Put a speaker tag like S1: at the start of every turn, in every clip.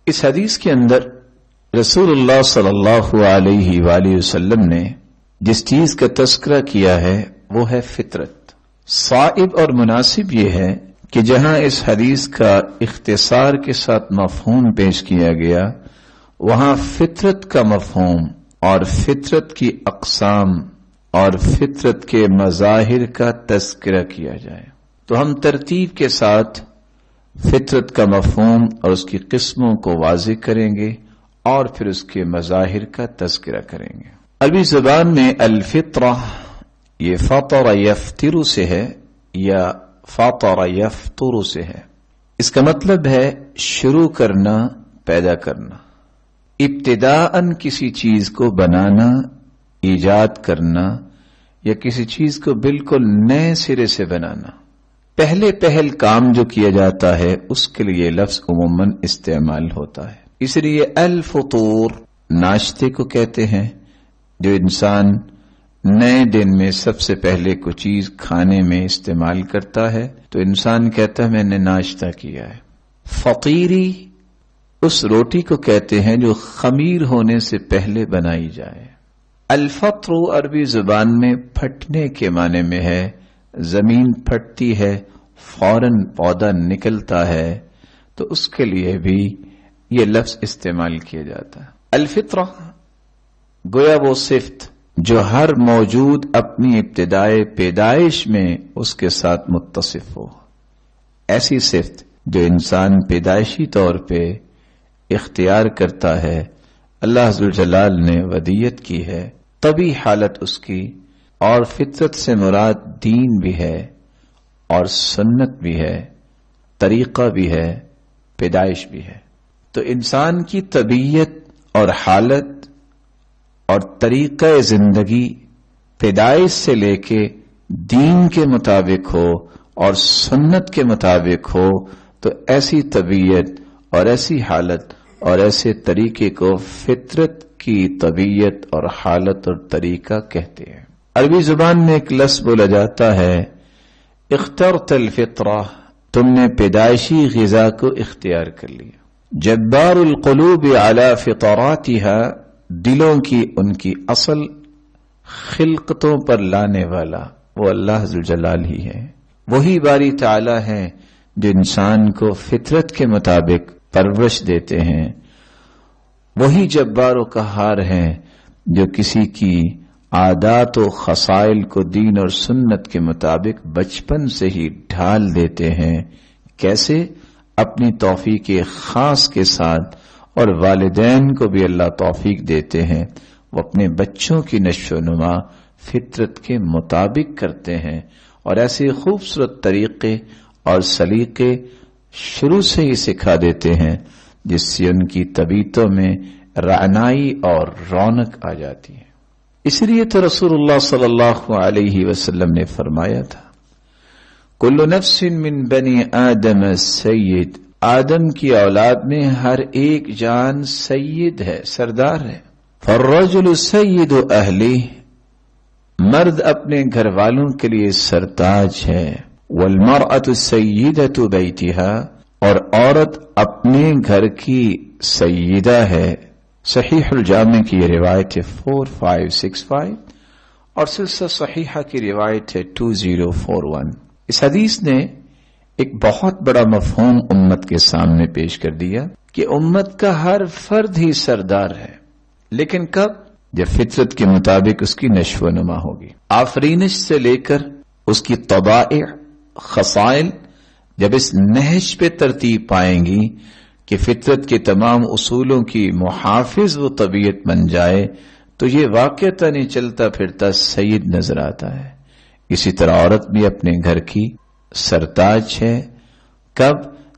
S1: اس حدیث کے اندر رسول اللہ صلی اللہ علیہ وآلہ وسلم نے جس چیز کا تذکرہ کیا ہے وہ ہے فطرت۔ صائب اور مناسب یہ ہے کہ جہاں اس حدیث کا اختصار کے ساتھ مفہوم پیش کیا گیا وہاں فطرت کا مفہوم اور فطرت کی اقسام اور فطرت کے مظاہر کا تذکرہ کیا جائے، تو ہم ترتیب کے ساتھ فطرت کا مفہوم اور اس کی قسموں کو واضح کریں گے اور پھر اس کے مظاہر کا تذکرہ کریں گے۔ عربی زبان میں الفطرہ یہ فطر یفطر سے ہے یا فطر یفطر سے ہے۔ اس کا مطلب ہے شروع کرنا، پیدا کرنا، ابتداءً کسی چیز کو بنانا، ایجاد کرنا یا کسی چیز کو بالکل نئے سرے سے بنانا۔ پہل کام جو کیا جاتا ہے اس کے لیے لفظ عموماً استعمال ہوتا ہے، اس لیے الفطور ناشتے کو کہتے ہیں جو انسان نئے دن میں سب سے پہلے کوئی چیز کھانے میں استعمال کرتا ہے تو انسان کہتا ہے میں نے ناشتہ کیا ہے۔ فطیری اس روٹی کو کہتے ہیں جو خمیر ہونے سے پہلے بنائی جائے۔ الفطر عربی زبان میں پھٹنے کے معنی میں ہے، زمین پھٹتی ہے، فوراً پودا نکلتا ہے، تو اس کے لیے بھی یہ لفظ استعمال کیا جاتا ہے۔ الفطرہ گویا وہ صفت جو ہر موجود اپنی ابتدائے پیدائش میں اس کے ساتھ متصف ہو، ایسی صفت جو انسان پیدائشی طور پہ اختیار کرتا ہے، اللہ عز و جلال نے ودیت کی ہے، طبی حالت اس کی، اور فطرت سے مراد دین بھی ہے اور سنت بھی ہے، طریقہ بھی ہے، پیدائش بھی ہے۔ تو انسان کی طبیعت اور حالت اور طریقہ زندگی پیدائش سے لے کے دین کے مطابق ہو اور سنت کے مطابق ہو تو ایسی طبیعت اور ایسی حالت اور ایسے طریقے کو فطرت کی طبیعت اور حالت اور طریقہ کہتے ہیں۔ عربی زبان میں ایک لفظ بولا جاتا ہے اخترت الفطرہ، تم نے پیدائشی غذا کو اختیار کر لیا۔ جبار القلوب علی فطراتها، دلوں کی ان کی اصل خلقتوں پر لانے والا وہ اللہ ذو الجلال ہی ہے، وہی باری تعالی ہے جو انسان کو فطرت کے مطابق پرورش دیتے ہیں، وہی جبار و قہار ہیں جو کسی کی عادات و خصائل کو دین اور سنت کے مطابق بچپن سے ہی ڈھال دیتے ہیں۔ کیسے؟ اپنی توفیق خاص کے ساتھ، اور والدین کو بھی اللہ توفیق دیتے ہیں، وہ اپنے بچوں کی نشو و نما فطرت کے مطابق کرتے ہیں، اور ایسے خوبصورت طریقے اور سلیقے شروع سے ہی سکھا دیتے ہیں جس سے ان کی طبیعتوں میں رعنائی اور رونق آ جاتی ہے۔ اس لیے تو رسول اللہ صلی اللہ علیہ وسلم نے فرمایا تھا کل نفس من بنی آدم سید، آدم کی اولاد میں ہر ایک جان سید ہے، سردار ہے۔ فالرجل سید اہلہ، مرد اپنے گھر والوں کے لیے سرتاج ہے۔ والمرأة سیدۃ بیتہا، اور عورت اپنے گھر کی سیدہ ہے۔ صحیح الجامع کی یہ روایت ہے 4565 اور سلسلہ صحیحہ کی روایت ہے 2041۔ اس حدیث نے ایک بہت بڑا مفہوم امت کے سامنے پیش کر دیا کہ امت کا ہر فرد ہی سردار ہے، لیکن کب؟ جب فطرت کے مطابق اس کی نشو و نما ہوگی۔ آفرینش سے لے کر اس کی طبائع، خصائل جب اس نہج پہ ترتیب پائیں گی کہ فطرت کے تمام اصولوں کی محافظ وہ طبیعت بن جائے تو یہ واقعتاً نہیں چلتا پھرتا سید نظر آتا ہے۔ اسی طرح عورت بھی اپنے گھر کی سرتاج ہے۔ کب؟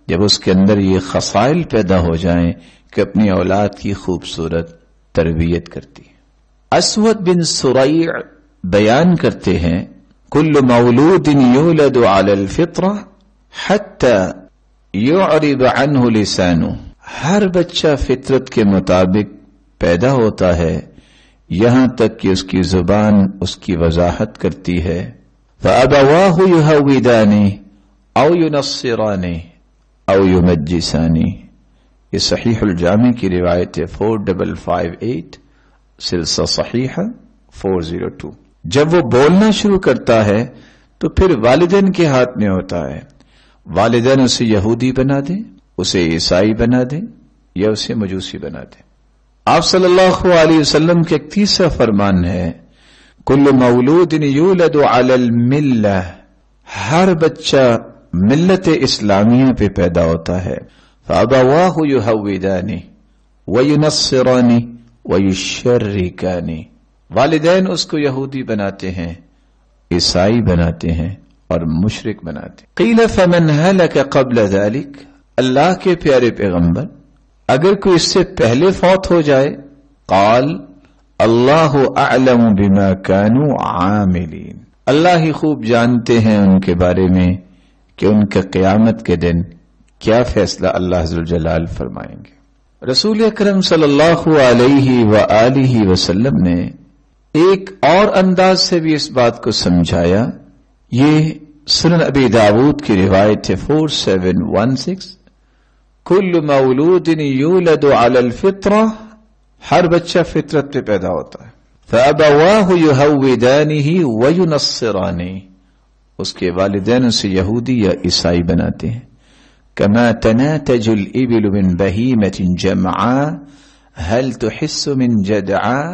S1: جب اس کے اندر یہ خصائل پیدا ہو جائیں کہ اپنی اولاد کی خوبصورت تربیت کرتی ہے۔ اسود بن سریع بیان کرتے ہیں کل مولود یولد علی الفطرہ حتی یعرب عنہ لسانہ، ہر بچہ فطرت کے مطابق پیدا ہوتا ہے یہاں تک کہ اس کی زبان اس کی وضاحت کرتی ہے۔ فَأَبَوَاهُ يُهَوِّدَانِ أَوْ يُنَصِّرَانِ أَوْ يُمَجِّسَانِ، یہ صحیح الجامع کی روایت ہے 4558 سلسلہ صحیح 402. جب وہ بولنا شروع کرتا ہے تو پھر والدین کے ہاتھ میں ہوتا ہے. والدین اسے یہودی بنا دیں، اسے عیسائی بنا دیں یا اسے مجوسی بنا دیں. آپ صلی اللہ علیہ وسلم کے ایک تیسرا فرمان ہے کل مولود یولد علی الملہ، ہر بچہ ملت اسلامیہ پہ پیدا ہوتا ہے. فابواہ یہودانہ وینصرانہ ویشرکانہ، والدین اس کو یہودی بناتے ہیں، عیسائی بناتے ہیں اور مشرک بناتے ہیں. قیل فمن ہلک قبل ذلک، اللہ کے پیارے پیغمبر اگر کوئی اس سے پہلے فوت ہو جائے، قال اللہ اعلم بما كانوا عاملین، اللہ ہی خوب جانتے ہیں ان کے بارے میں کہ ان کے قیامت کے دن کیا فیصلہ اللہ ذو الجلال فرمائیں گے. رسول اکرم صلی اللہ علیہ وآلہ وسلم نے ایک اور انداز سے بھی اس بات کو سمجھایا. یہ سنن ابی داود کی روایت ہے 4716 کل مولود یولد علی الفطرہ، ہر بچہ فطرت پہ پیدا ہوتا ہے. فابواہ یہودانہ وینصرانہ، اس کے والدین اسے یہودی یا عیسائی بناتے ہیں. کما تناتج الابل من بہیمۃ جمعاء هل تحس من جدعاء،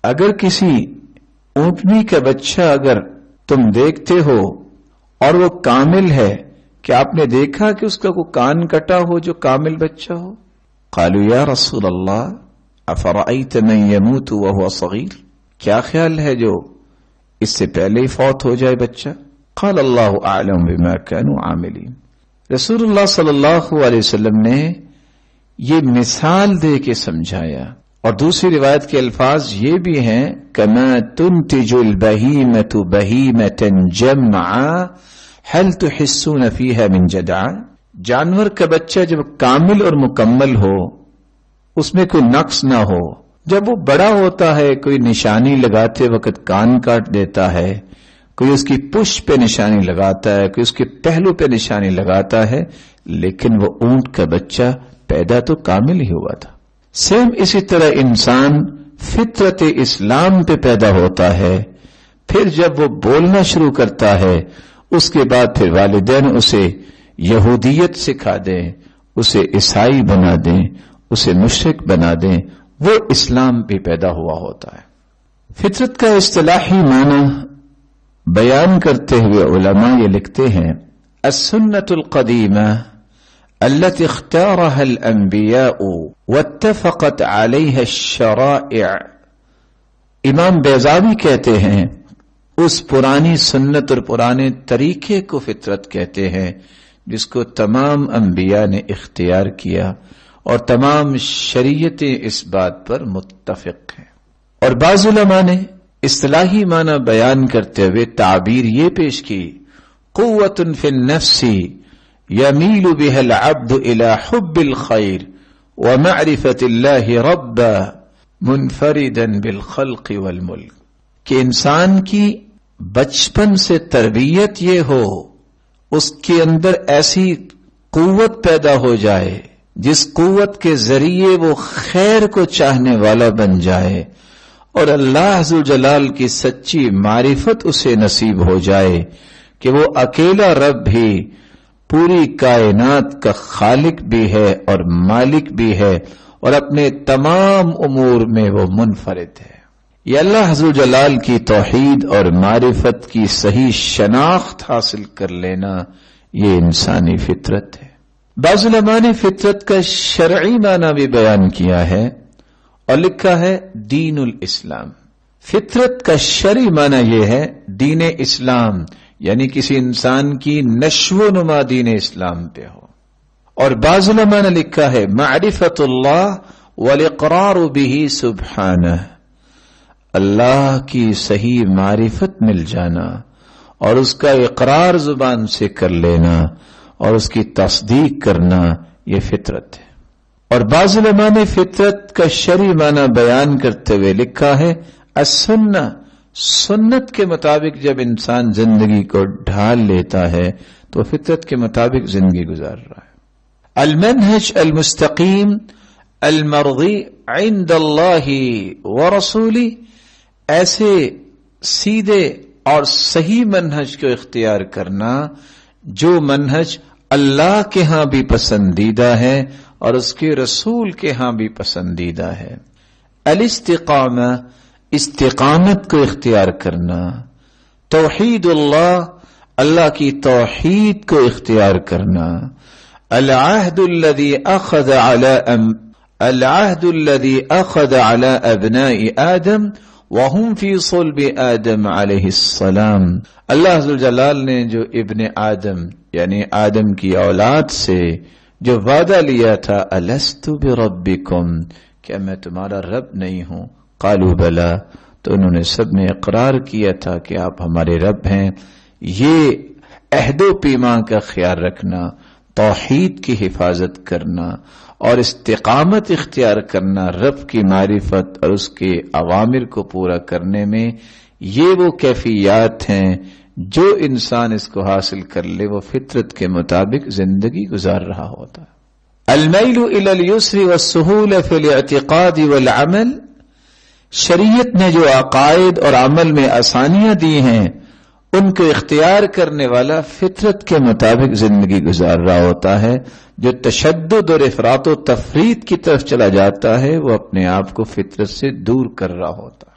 S1: اگر کسی اونٹنی کا بچہ اگر تم دیکھتے ہو اور وہ کامل ہے، کہ آپ نے دیکھا کہ اس کا کوئی کان کٹا ہو جو کامل بچہ ہو؟ قالوا یا رسول اللہ افرأیت من یموت وهو صغیر، کیا خیال ہے جو اس سے پہلے ہی فوت ہو جائے بچہ؟ قال اللہ اعلم بما كانوا عاملین. رسول اللہ صلی اللہ علیہ وسلم نے یہ مثال دے کے سمجھایا. اور دوسری روایت کے الفاظ یہ بھی ہیں کما تنتج البہیمۃ بہیمۃ جمعاء هل تحسون فيها من جدعاء، جانور کا بچہ جب کامل اور مکمل ہو، اس میں کوئی نقص نہ ہو، جب وہ بڑا ہوتا ہے کوئی نشانی لگاتے وقت کان کاٹ دیتا ہے، کوئی اس کی پشت پہ نشانی لگاتا ہے، کوئی اس کے پہلو پہ نشانی لگاتا ہے، لیکن وہ اونٹ کا بچہ پیدا تو کامل ہی ہوا تھا. سیم اسی طرح انسان فطرت اسلام پہ پیدا ہوتا ہے، پھر جب وہ بولنا شروع کرتا ہے اس کے بعد پھر والدین اسے یہودیت سکھا دیں، اسے عیسائی بنا دیں، اسے مشرک بنا دیں، وہ اسلام بھی پیدا ہوا ہوتا ہے. فطرت کا اصطلاحی معنی بیان کرتے ہوئے علماء یہ لکھتے ہیں السنة القدیمہ التي اختارها الانبیاء واتفقت علیها الشرائع. امام بیضاوی کہتے ہیں اس پرانی سنت اور پرانے طریقے کو فطرت کہتے ہیں جس کو تمام انبیاء نے اختیار کیا اور تمام شریعتیں اس بات پر متفق ہیں. اور بعض علماء نے اصطلاحی معنی بیان کرتے ہوئے تعبیر یہ پیش کی قوت فی النفس یمیل بها العبد الى حب الخیر ومعرفة اللہ ربا منفردا بالخلق والملک، کہ انسان کی بچپن سے تربیت یہ ہو، اس کے اندر ایسی قوت پیدا ہو جائے جس قوت کے ذریعے وہ خیر کو چاہنے والا بن جائے اور اللہ ذو جلال کی سچی معرفت اسے نصیب ہو جائے کہ وہ اکیلا رب بھی پوری کائنات کا خالق بھی ہے اور مالک بھی ہے اور اپنے تمام امور میں وہ منفرد ہے. یہ اللہ ذو جلال کی توحید اور معرفت کی صحیح شناخت حاصل کر لینا یہ انسانی فطرت ہے. بعض علماء نے فطرت کا شرعی معنی بھی بیان کیا ہے اور لکھا ہے دین الاسلام. فطرت کا شرعی معنی یہ ہے دین اسلام، یعنی کسی انسان کی نشو و نما دین اسلام پہ ہو. اور بعض علماء نے لکھا ہے معرفت اللہ والاقرار به سبحانہ، اللہ کی صحیح معرفت مل جانا اور اس کا اقرار زبان سے کر لینا اور اس کی تصدیق کرنا، یہ فطرت ہے. اور بعض علماء نے فطرت کا شرعی معنی بیان کرتے ہوئے لکھا ہے السنہ، سنت کے مطابق جب انسان زندگی کو ڈھال لیتا ہے تو فطرت کے مطابق زندگی گزار رہا ہے. المنهج المستقیم المرضی عند اللہ ورسولہ، ایسے سیدھے اور صحیح منہج کو اختیار کرنا جو منہج اللہ کے ہاں بھی پسندیدہ ہے اور اس کے رسول کے ہاں بھی پسندیدہ ہے۔ الاستقامہ، استقامت کو اختیار کرنا، توحید اللہ، اللہ کی توحید کو اختیار کرنا، العہد الذي اخذ على ابناء آدم وهم في صلب آدم علیہ السلام، اللہ ذو الجلال نے جو ابن آدم یعنی آدم کی اولاد سے جو وعدہ لیا تھا، الست بربکم، کیا میں تمہارا رب نہیں ہوں؟ قالوا بلا، تو انہوں نے سب نے اقرار کیا تھا کہ آپ ہمارے رب ہیں۔ یہ عہد و پیمان کا خیال رکھنا، توحید کی حفاظت کرنا اور استقامت اختیار کرنا رب کی معرفت اور اس کے اوامر کو پورا کرنے میں، یہ وہ کیفیات ہیں جو انسان اس کو حاصل کر لے وہ فطرت کے مطابق زندگی گزار رہا ہوتا ہے۔ المیل الی الیسر والسہولہ فی الاعتقاد والعمل، شریعت نے جو عقائد اور عمل میں آسانیاں دی ہیں ان کو اختیار کرنے والا فطرت کے مطابق زندگی گزار رہا ہوتا ہے۔ جو تشدد اور افراط و تفریط کی طرف چلا جاتا ہے وہ اپنے آپ کو فطرت سے دور کر رہا ہوتا ہے۔